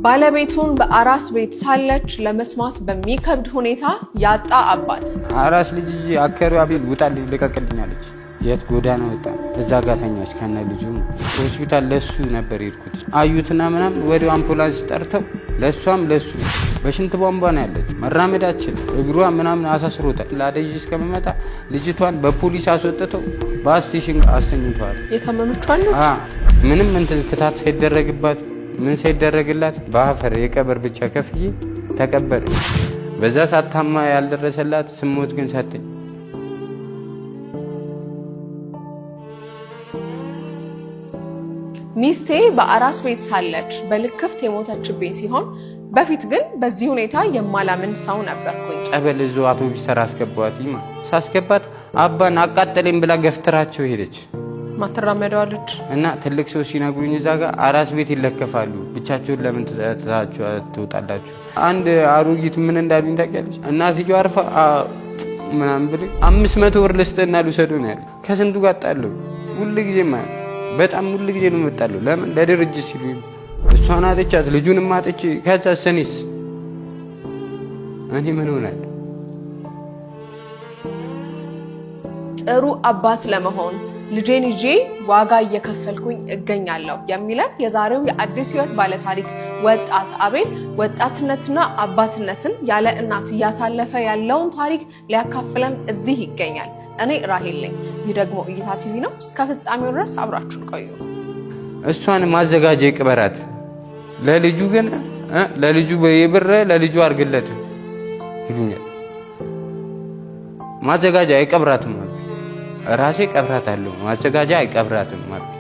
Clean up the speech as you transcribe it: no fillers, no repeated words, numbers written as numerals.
ባለቤቱን በአራስ ቤት ሳለች ለመስማት በሚከብድ ሁኔታ ያጣ አባት አራስ ልጅ አከሩ አቤል ውጣልኝ ልቀቅልኝ አለች። የት ጎዳና ወጣ እዛ ጋር ተኛች ከነ ልጁ። ሆስፒታል ለሱ ነበር የሄድኩት። አዩትና ምናምን ወዲያው አምቡላንስ ጠርተው ለሷም ለሱ በሽንት ቧንቧ ነው ያለች። መራመዳችን እግሯ ምናምን አሳስሮታል። ላደጅ እስከመመጣ ልጅቷን በፖሊስ አስወጥተው በስቴሽን አስተኝቷል። የታመመችዋል ምንም እንትን ፍታት ሳይደረግባት ምን ሳይደረግላት በአፈር የቀብር ብቻ ከፍዬ ተቀበረ። በዛ ሳታማ ያልደረሰላት ስሞት ግን ሰጠኝ። ሚስቴ በአራስ ቤት ሳለች በልክፍት የሞተችብኝ ሲሆን በፊት ግን በዚህ ሁኔታ የማላምን ሰው ነበርኩኝ። ጸበል እዛው አውቶቡስ ተራ አስገባዋት። ሳስገባት አባን አቃጠለኝ ብላ ገፍትራቸው ሄደች። ማተራመደዋ ልጅ እና ትልቅ ሰው ሲነግሩኝ እዛ ጋር አራስ ቤት ይለከፋሉ፣ ብቻቸውን ለምን ትታችሁ ትወጣላችሁ? አንድ አሮጊት ምን እንዳሉኝ ታውቂያለሽ? እናትየው አርፋ ምናምን ብለኝ 500 ብር ልስጥና ልውሰዱ ነው ያለ። ከስንቱ ጋር ጣለው ሁሉ ጊዜ ማለት በጣም ሁሉ ጊዜ ነው መጣለው። ለምን ለድርጅት ሲሉ እሷን አጥቻት ልጁንም አጥቼ ከዛ ሰኔስ እኔ ምን ሆናለሁ? ጥሩ አባት ለመሆን ልጄን ይዤ ዋጋ እየከፈልኩኝ እገኛለሁ የሚለን የዛሬው የአዲስ ህይወት ባለታሪክ ወጣት አቤል ወጣትነትና አባትነትን ያለ እናት እያሳለፈ ያለውን ታሪክ ሊያካፍለን እዚህ ይገኛል። እኔ ራሄል ነኝ። ይህ ደግሞ እይታ ቲቪ ነው። እስከ ፍጻሜው ድረስ አብራችሁን ቆዩ። እሷን ማዘጋጀ ይቅበራት፣ ለልጁ ግን ለልጁ በየብር ለልጁ አርግለት ይሉኛል። ማዘጋጃ አይቀብራትም፣ ራሴ ቀብራታለሁ። ማዘጋጃ አይቀብራትም ማለት